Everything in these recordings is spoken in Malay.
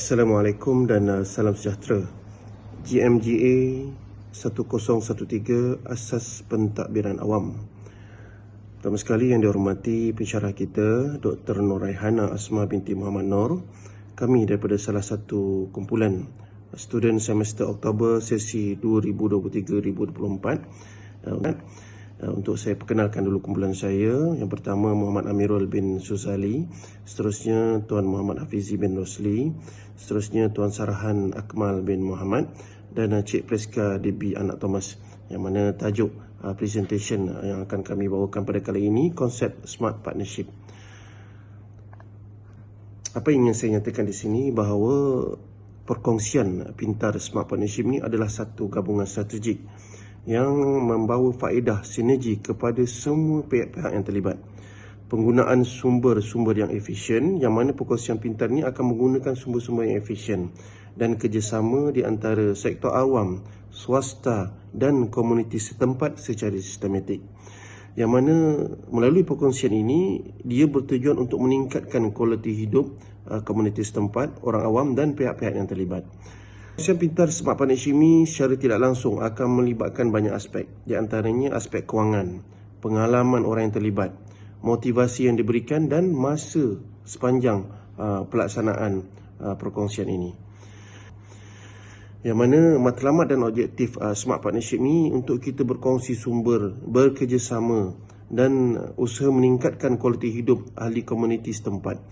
Assalamualaikum dan salam sejahtera. GMGA 1013 Asas Pentadbiran Awam. Pertama sekali yang dihormati pensyarah kita Dr. Nuraihana Asma binti Muhammad Nur. Kami daripada salah satu kumpulan student semester Oktober sesi 2023-2024. Untuk saya perkenalkan dulu kumpulan saya. Yang pertama Muhammad Amirul bin Suzali, seterusnya Tuan Muhammad Hafizi bin Rosli, seterusnya Tuan Sarahan Akmal bin Muhammad dan Cik Preska DB Anak Thomas, yang mana tajuk presentation yang akan kami bawakan pada kali ini konsep Smart Partnership. Apa yang ingin saya nyatakan di sini bahawa perkongsian pintar Smart Partnership ni adalah satu gabungan strategik yang membawa faedah sinergi kepada semua pihak-pihak yang terlibat. Penggunaan sumber-sumber yang efisien, yang mana perkongsian pintar ni akan menggunakan sumber-sumber yang efisien, dan kerjasama di antara sektor awam, swasta dan komuniti setempat secara sistematik. Yang mana melalui perkongsian ini, dia bertujuan untuk meningkatkan kualiti hidup komuniti setempat, orang awam dan pihak-pihak yang terlibat. Perkongsian pintar Smart Partnership ini secara tidak langsung akan melibatkan banyak aspek, di antaranya aspek kewangan, pengalaman orang yang terlibat, motivasi yang diberikan dan masa sepanjang pelaksanaan perkongsian ini. Yang mana matlamat dan objektif Smart Partnership ini untuk kita berkongsi sumber, bekerjasama dan usaha meningkatkan kualiti hidup ahli komuniti setempat,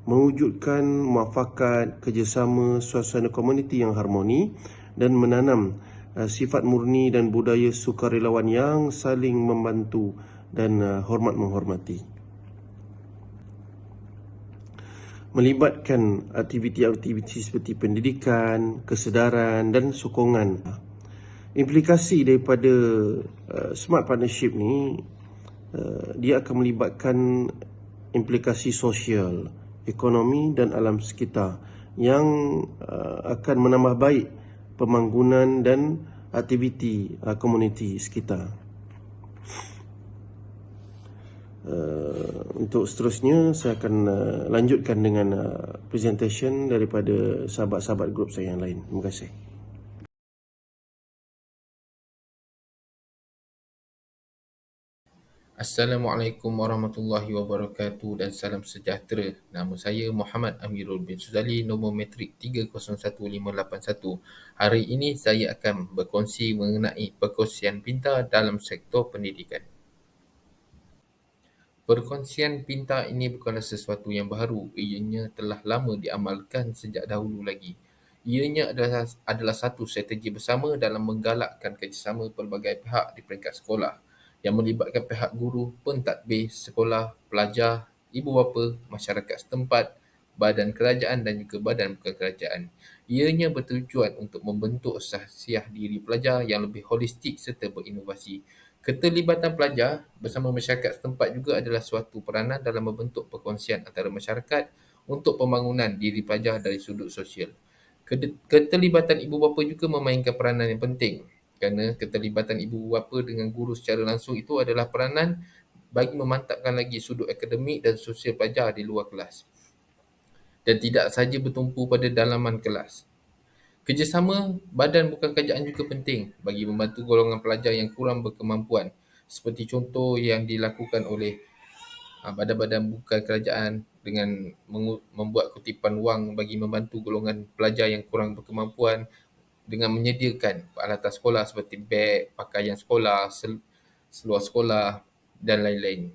mewujudkan muafakat, kerjasama, suasana komuniti yang harmoni dan menanam sifat murni dan budaya sukarelawan yang saling membantu dan hormat menghormati. Melibatkan aktiviti-aktiviti seperti pendidikan, kesedaran dan sokongan. Implikasi daripada Smart Partnership ni, dia akan melibatkan implikasi sosial, ekonomi dan alam sekitar yang akan menambah baik pembangunan dan aktiviti komuniti sekitar. Untuk seterusnya saya akan lanjutkan dengan presentation daripada sahabat-sahabat grup saya yang lain. Terima kasih. Assalamualaikum warahmatullahi wabarakatuh dan salam sejahtera. Nama saya Muhammad Amirul bin Suzali, nombor matrik 301581. Hari ini saya akan berkongsi mengenai perkongsian pintar dalam sektor pendidikan. Perkongsian pintar ini bukanlah sesuatu yang baru, ianya telah lama diamalkan sejak dahulu lagi. Ianya adalah satu strategi bersama dalam menggalakkan kerjasama pelbagai pihak di peringkat sekolah, yang melibatkan pihak guru, pentadbir sekolah, pelajar, ibu bapa, masyarakat setempat, badan kerajaan dan juga badan bukan kerajaan. Ianya bertujuan untuk membentuk sahsiah diri pelajar yang lebih holistik serta berinovasi. Keterlibatan pelajar bersama masyarakat setempat juga adalah suatu peranan dalam membentuk perkongsian antara masyarakat untuk pembangunan diri pelajar dari sudut sosial. Keterlibatan ibu bapa juga memainkan peranan yang penting, kerana keterlibatan ibu bapa dengan guru secara langsung itu adalah peranan bagi memantapkan lagi sudut akademik dan sosial pelajar di luar kelas, dan tidak sahaja bertumpu pada dalaman kelas. Kerjasama badan bukan kerajaan juga penting bagi membantu golongan pelajar yang kurang berkemampuan, seperti contoh yang dilakukan oleh badan-badan bukan kerajaan dengan membuat kutipan wang bagi membantu golongan pelajar yang kurang berkemampuan dengan menyediakan peralatan sekolah seperti beg, pakaian sekolah, seluar sekolah dan lain-lain.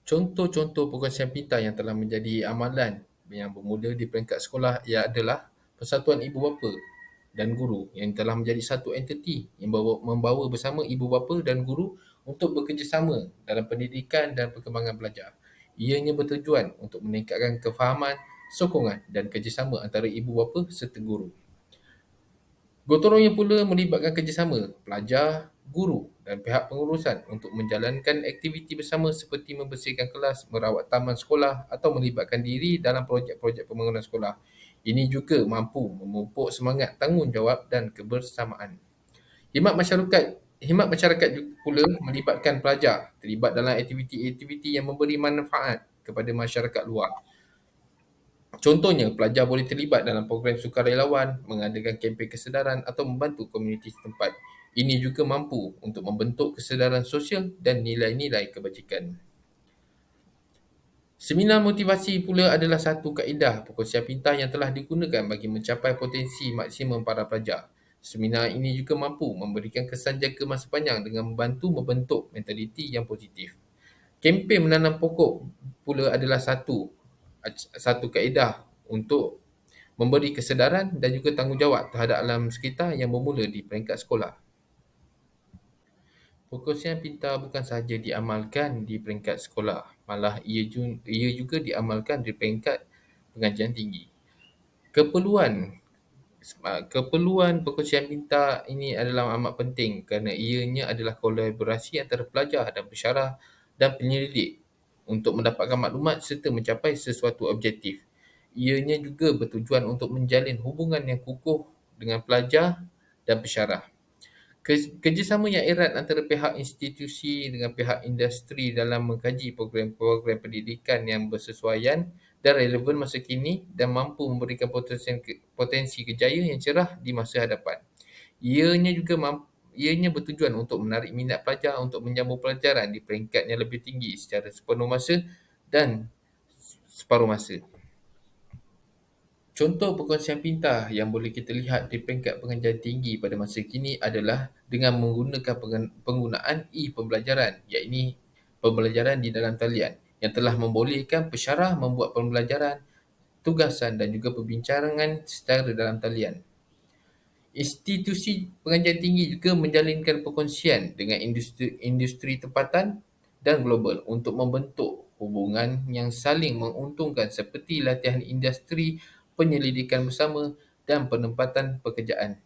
Contoh-contoh perkongsian pintar yang telah menjadi amalan yang bermula di peringkat sekolah ia adalah Persatuan Ibu Bapa dan Guru yang telah menjadi satu entiti yang membawa bersama ibu bapa dan guru untuk bekerjasama dalam pendidikan dan perkembangan pelajar. Ianya bertujuan untuk meningkatkan kefahaman, sokongan dan kerjasama antara ibu bapa serta guru. Gotong royong pula melibatkan kerjasama pelajar, guru dan pihak pengurusan untuk menjalankan aktiviti bersama seperti membersihkan kelas, merawat taman sekolah atau melibatkan diri dalam projek-projek pembangunan sekolah. Ini juga mampu memupuk semangat tanggungjawab dan kebersamaan. Khidmat masyarakat pula melibatkan pelajar terlibat dalam aktiviti-aktiviti yang memberi manfaat kepada masyarakat luar. Contohnya, pelajar boleh terlibat dalam program sukarelawan, mengadakan kempen kesedaran atau membantu komuniti setempat. Ini juga mampu untuk membentuk kesedaran sosial dan nilai-nilai kebajikan. Seminar motivasi pula adalah satu kaedah perkongsian pintar yang telah digunakan bagi mencapai potensi maksimum para pelajar. Seminar ini juga mampu memberikan kesan jangka masa panjang dengan membantu membentuk mentaliti yang positif. Kempen menanam pokok pula adalah satu kaedah untuk memberi kesedaran dan juga tanggungjawab terhadap alam sekitar yang bermula di peringkat sekolah. Perkongsian pintar bukan sahaja diamalkan di peringkat sekolah, malah ia juga diamalkan di peringkat pengajian tinggi. Keperluan Keperluan perkongsian pintar ini adalah amat penting kerana ianya adalah kolaborasi antara pelajar dan pensyarah dan penyelidik untuk mendapatkan maklumat serta mencapai sesuatu objektif. Ianya juga bertujuan untuk menjalin hubungan yang kukuh dengan pelajar dan pensyarah. Kerjasama yang erat antara pihak institusi dengan pihak industri dalam mengkaji program-program pendidikan yang bersesuaian dan relevan masa kini dan mampu memberikan potensi kejayaan yang cerah di masa hadapan. Ianya bertujuan untuk menarik minat pelajar untuk menyambung pelajaran di peringkat yang lebih tinggi secara sepenuh masa dan separuh masa. Contoh perkongsian pintar yang boleh kita lihat di peringkat pengajian tinggi pada masa kini adalah dengan menggunakan penggunaan e-pembelajaran, iaitu pembelajaran di dalam talian yang telah membolehkan pensyarah membuat pembelajaran, tugasan dan juga perbincangan secara dalam talian. Institusi pengajian tinggi juga menjalinkan perkongsian dengan industri tempatan dan global untuk membentuk hubungan yang saling menguntungkan seperti latihan industri, penyelidikan bersama dan penempatan pekerjaan.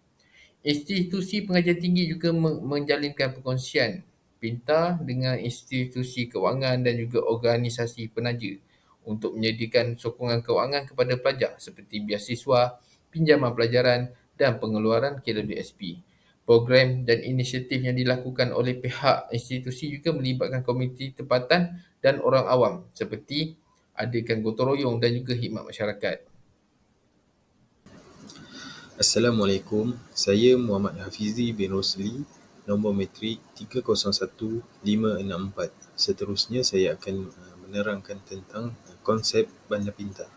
Institusi pengajian tinggi juga menjalinkan perkongsian pintar dengan institusi kewangan dan juga organisasi penaja untuk menyediakan sokongan kewangan kepada pelajar seperti beasiswa, pinjaman pelajaran dan pengeluaran KWSP. Program dan inisiatif yang dilakukan oleh pihak institusi juga melibatkan komuniti tempatan dan orang awam seperti adakan gotong royong dan juga khidmat masyarakat. Assalamualaikum, saya Muhammad Hafizi bin Rosli, nombor matrik 301564. Seterusnya saya akan menerangkan tentang konsep bandar pintar.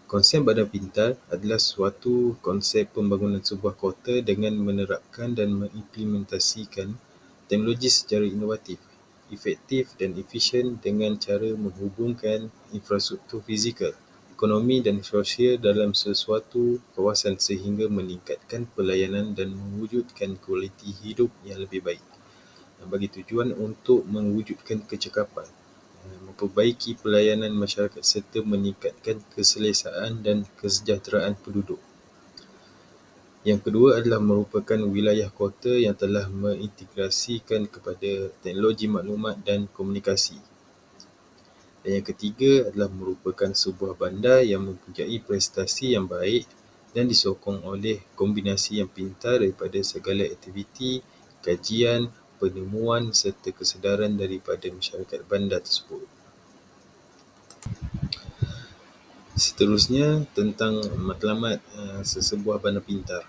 Konsep bandar pintar adalah suatu konsep pembangunan sebuah kota dengan menerapkan dan mengimplementasikan teknologi secara inovatif, efektif dan efisien dengan cara menghubungkan infrastruktur fizikal, ekonomi dan sosial dalam sesuatu kawasan sehingga meningkatkan pelayanan dan mewujudkan kualiti hidup yang lebih baik. Bagi tujuan untuk mewujudkan kecekapan, memperbaiki pelayanan masyarakat serta meningkatkan keselesaan dan kesejahteraan penduduk. Yang kedua adalah merupakan wilayah kota yang telah mengintegrasikan kepada teknologi maklumat dan komunikasi. Dan yang ketiga adalah merupakan sebuah bandar yang mempunyai prestasi yang baik dan disokong oleh kombinasi yang pintar daripada segala aktiviti, kajian, penemuan serta kesedaran daripada masyarakat bandar tersebut. Seterusnya tentang matlamat sesebuah bandar pintar.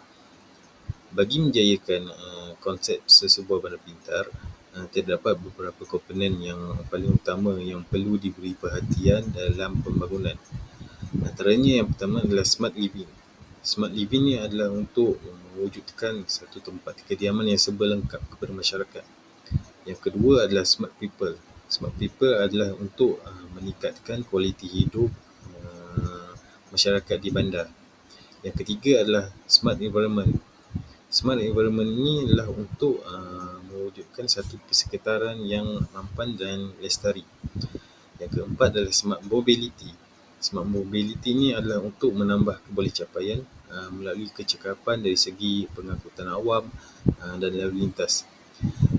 Bagi menjayakan konsep sesebuah bandar pintar, terdapat beberapa komponen yang paling utama yang perlu diberi perhatian dalam pembangunan. Antaranya yang pertama adalah smart living. Smart living ni adalah untuk mewujudkan satu tempat kediaman yang serba lengkap kepada masyarakat. Yang kedua adalah smart people. Smart people adalah untuk meningkatkan kualiti hidup masyarakat di bandar. Yang ketiga adalah smart environment. Smart environment ini adalah untuk mewujudkan satu persekitaran yang mampan dan lestari. Yang keempat adalah smart mobility. Smart mobility ini adalah untuk menambah kebolehcapaian melalui kecekapan dari segi pengangkutan awam dan lalu lintas.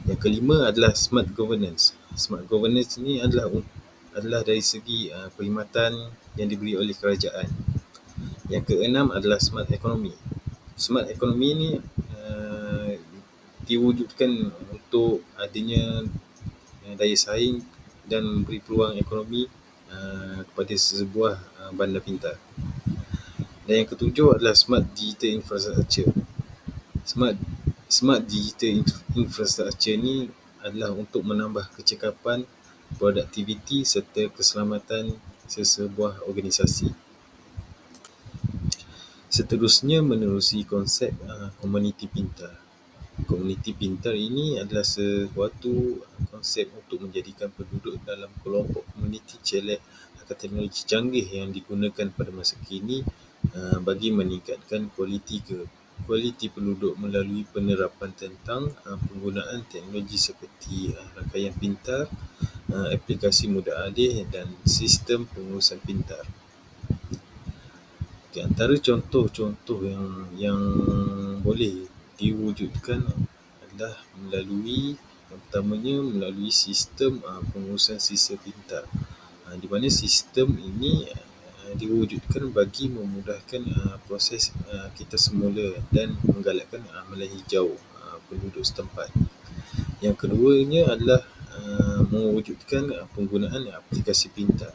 Yang kelima adalah smart governance. Smart governance ini adalah dari segi perkhidmatan yang diberi oleh kerajaan. Yang keenam adalah smart economy. Smart economy ini diwujudkan untuk adanya daya saing dan memberi peluang ekonomi kepada sesebuah bandar pintar. Dan yang ketujuh adalah Smart Digital Infrastructure. Smart Digital Infrastructure ni adalah untuk menambah kecekapan, produktiviti serta keselamatan sesebuah organisasi. Seterusnya menerusi konsep komuniti pintar. Komuniti pintar ini adalah sesuatu konsep untuk menjadikan penduduk dalam kelompok komuniti celek akan teknologi canggih yang digunakan pada masa kini bagi meningkatkan kualiti penduduk melalui penerapan tentang penggunaan teknologi seperti rangkaian pintar, aplikasi mudah alih dan sistem pengurusan pintar. Di antara contoh-contoh yang boleh diwujudkan adalah melalui sistem pengurusan sisa pintar, di mana sistem ini diwujudkan bagi memudahkan proses kita semula dan menggalakkan amalan hijau penduduk setempat. Yang keduanya adalah mewujudkan penggunaan aplikasi pintar,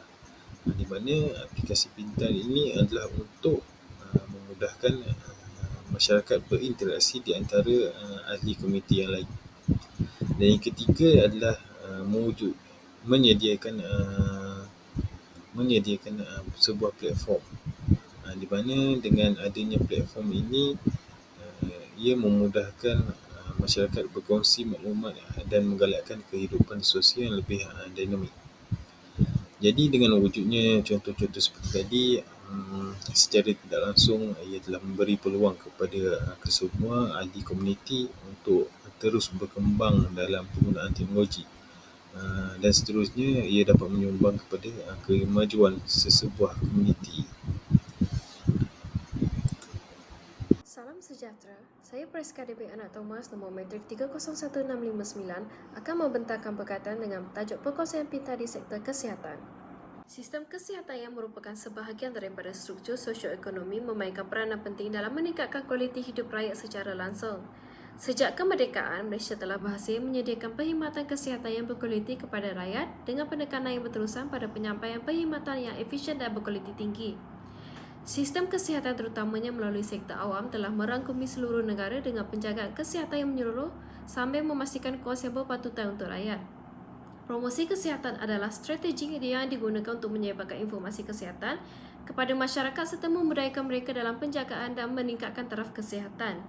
di mana aplikasi pintar ini adalah untuk memudahkan masyarakat berinteraksi di antara ahli komuniti yang lain. Dan yang ketiga adalah menyediakan sebuah platform, di mana dengan adanya platform ini ia memudahkan masyarakat berkongsi maklumat dan menggalakkan kehidupan sosial yang lebih dinamik. Jadi dengan wujudnya contoh-contoh seperti tadi, secara tidak langsung ia telah memberi peluang kepada kesemua ahli komuniti untuk terus berkembang dalam penggunaan teknologi, dan seterusnya ia dapat menyumbang kepada kemajuan sesebuah komuniti. Salam sejahtera, saya Preska DB Anak Thomas nombor matrik 301659 akan membentangkan berkaitan dengan tajuk perkongsian pintar di sektor kesihatan. Sistem kesihatan yang merupakan sebahagian daripada struktur sosioekonomi memainkan peranan penting dalam meningkatkan kualiti hidup rakyat secara langsung. Sejak kemerdekaan, Malaysia telah berhasil menyediakan perkhidmatan kesihatan yang berkualiti kepada rakyat dengan penekanan yang berterusan pada penyampaian perkhidmatan yang efisien dan berkualiti tinggi. Sistem kesihatan terutamanya melalui sektor awam telah merangkumi seluruh negara dengan penjagaan kesihatan yang menyeluruh sambil memastikan kos yang berpatutan untuk rakyat. Promosi kesihatan adalah strategi yang digunakan untuk menyebarkan informasi kesihatan kepada masyarakat serta memberdayakan mereka dalam penjagaan dan meningkatkan taraf kesihatan.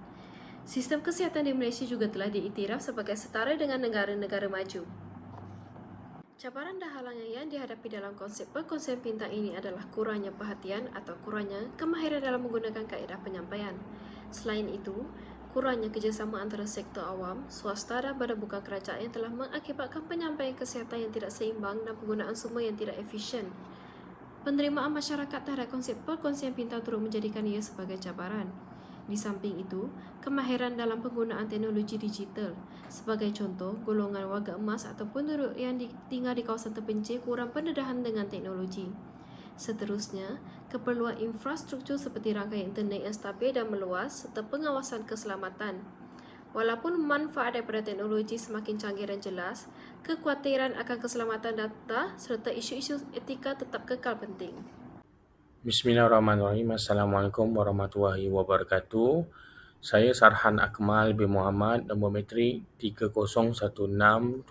Sistem kesihatan di Malaysia juga telah diiktiraf sebagai setara dengan negara-negara maju. Cabaran dan halangan yang dihadapi dalam konsep perkongsian pintar ini adalah kurangnya perhatian atau kurangnya kemahiran dalam menggunakan kaedah penyampaian. Selain itu, kurangnya kerjasama antara sektor awam, swasta dan badan bukan kerajaan yang telah mengakibatkan penyampaian kesihatan yang tidak seimbang dan penggunaan sumber yang tidak efisien. Penerimaan masyarakat terhadap konsep perkongsian pintar turut menjadikan ia sebagai cabaran. Di samping itu, kemahiran dalam penggunaan teknologi digital. Sebagai contoh, golongan warga emas atau penduduk yang tinggal di kawasan terpencil kurang pendedahan dengan teknologi. Seterusnya, keperluan infrastruktur seperti rangkaian internet yang stabil dan meluas serta pengawasan keselamatan. Walaupun manfaat daripada teknologi semakin canggih dan jelas, kekhawatiran akan keselamatan data serta isu-isu etika tetap kekal penting. Bismillahirrahmanirrahim. Assalamualaikum warahmatullahi wabarakatuh. Saya Sarhan Akmal bin Muhammad, nombor matrik 301671.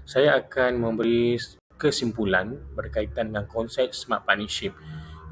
Saya akan memberi kesimpulan berkaitan dengan konsep Smart Partnership,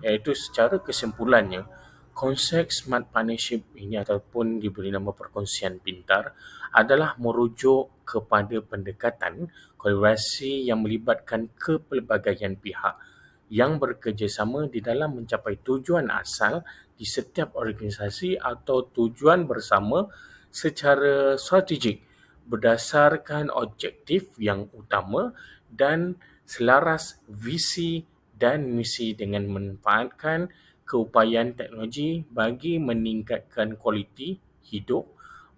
iaitu secara kesimpulannya, konsep Smart Partnership ini ataupun diberi nama perkongsian pintar adalah merujuk kepada pendekatan kolaborasi yang melibatkan kepelbagaian pihak yang bekerjasama di dalam mencapai tujuan asal di setiap organisasi atau tujuan bersama secara strategik berdasarkan objektif yang utama dan selaras visi dan misi dengan memanfaatkan keupayaan teknologi bagi meningkatkan kualiti hidup,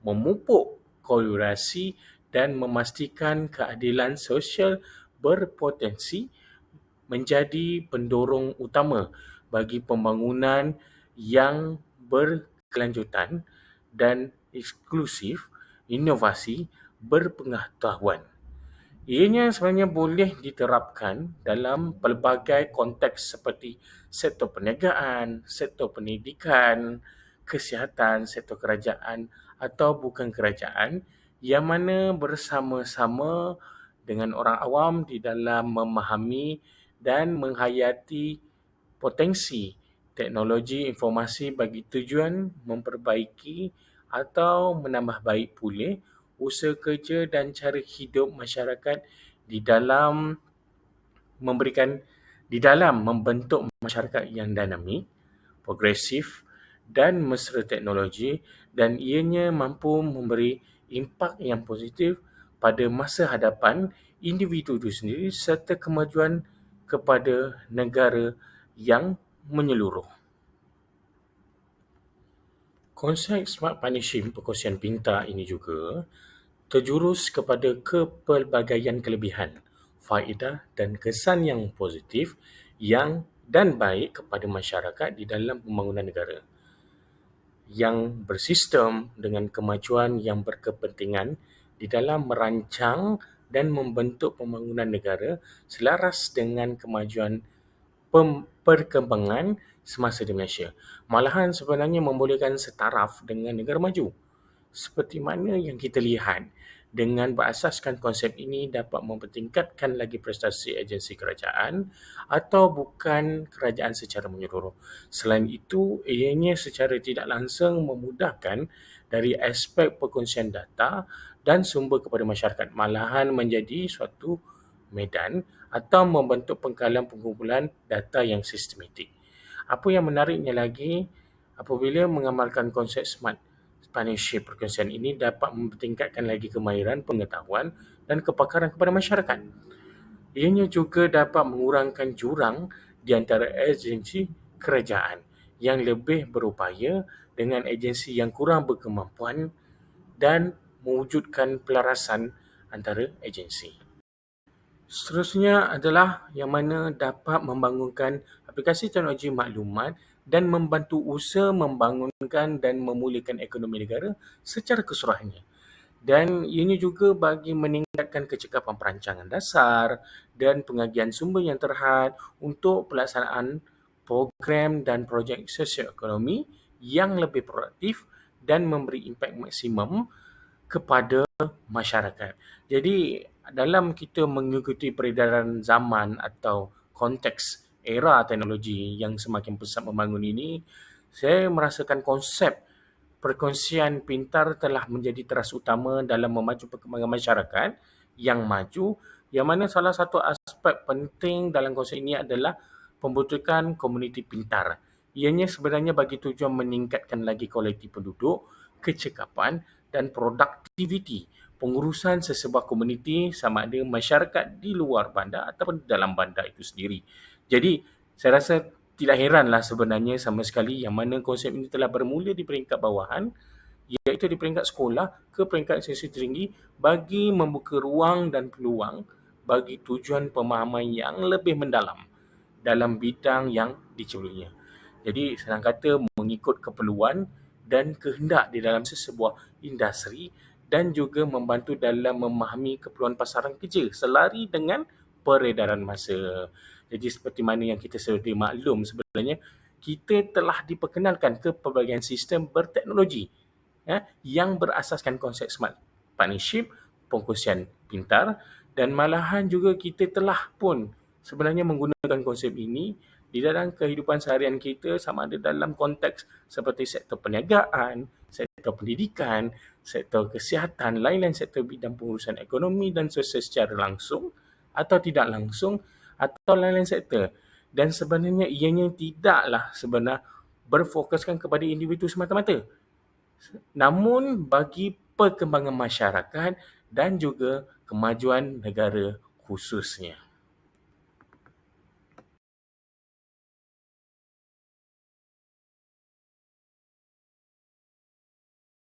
memupuk kolaborasi dan memastikan keadilan sosial berpotensi menjadi pendorong utama bagi pembangunan yang berkelanjutan dan eksklusif, inovasi, berpengetahuan. Ianya sebenarnya boleh diterapkan dalam pelbagai konteks seperti sektor perniagaan, sektor pendidikan, kesihatan, sektor kerajaan atau bukan kerajaan yang mana bersama-sama dengan orang awam di dalam memahami dan menghayati potensi teknologi informasi bagi tujuan memperbaiki atau menambah baik pulih usaha kerja dan cara hidup masyarakat di dalam memberikan di dalam membentuk masyarakat yang dinamik, progresif dan mesra teknologi dan ianya mampu memberi impak yang positif pada masa hadapan individu itu sendiri serta kemajuan kepada negara yang menyeluruh. Konsep Smart Partnership perkongsian pintar ini juga terjurus kepada kepelbagaian kelebihan, faedah dan kesan yang positif yang dan baik kepada masyarakat di dalam pembangunan negara yang bersistem dengan kemajuan yang berkepentingan di dalam merancang dan membentuk pembangunan negara selaras dengan kemajuan perkembangan semasa di Malaysia. Malahan sebenarnya membolehkan setaraf dengan negara maju. Seperti mana yang kita lihat, dengan berasaskan konsep ini dapat mempertingkatkan lagi prestasi agensi kerajaan atau bukan kerajaan secara menyeluruh. Selain itu, ianya secara tidak langsung memudahkan dari aspek perkongsian data dan sumber kepada masyarakat, malahan menjadi suatu medan atau membentuk pengkalan pengumpulan data yang sistematik. Apa yang menariknya lagi, apabila mengamalkan konsep smart partnership perkongsian ini dapat mempertingkatkan lagi kemahiran, pengetahuan dan kepakaran kepada masyarakat. Ianya juga dapat mengurangkan jurang di antara agensi kerajaan yang lebih berupaya dengan agensi yang kurang berkemampuan dan mewujudkan pelarasan antara agensi. Seterusnya adalah yang mana dapat membangunkan aplikasi teknologi maklumat dan membantu usaha membangunkan dan memulihkan ekonomi negara secara keseluruhannya. Dan ianya juga bagi meningkatkan kecekapan perancangan dasar dan pengagihan sumber yang terhad untuk pelaksanaan program dan projek sosioekonomi yang lebih produktif dan memberi impak maksimum kepada masyarakat. Jadi dalam kita mengikuti peredaran zaman atau konteks era teknologi yang semakin pesat membangun ini, saya merasakan konsep perkongsian pintar telah menjadi teras utama dalam memacu perkembangan masyarakat yang maju, yang mana salah satu aspek penting dalam konsep ini adalah pembentukan komuniti pintar. Ianya sebenarnya bagi tujuan meningkatkan lagi kualiti penduduk, kecekapan dan produktiviti pengurusan sesebuah komuniti sama ada masyarakat di luar bandar ataupun dalam bandar itu sendiri. Jadi, saya rasa tidak heranlah sebenarnya sama sekali yang mana konsep ini telah bermula di peringkat bawahan, iaitu di peringkat sekolah ke peringkat institusi tinggi bagi membuka ruang dan peluang bagi tujuan pemahaman yang lebih mendalam dalam bidang yang dicelunya. Jadi senang kata mengikut keperluan dan kehendak di dalam sesebuah industri dan juga membantu dalam memahami keperluan pasaran kerja selari dengan peredaran masa. Jadi seperti mana yang kita sedia maklum sebenarnya, kita telah diperkenalkan ke pelbagai sistem berteknologi yang berasaskan konsep smart partnership, perkongsian pintar dan malahan juga kita telah pun sebenarnya menggunakan konsep ini di dalam kehidupan seharian kita sama ada dalam konteks seperti sektor perniagaan, sektor pendidikan, sektor kesihatan, lain-lain sektor bidang pengurusan ekonomi dan sosial secara langsung atau tidak langsung atau lain-lain sektor. Dan sebenarnya ianya tidaklah sebenar berfokuskan kepada individu semata-mata. Namun bagi perkembangan masyarakat dan juga kemajuan negara khususnya.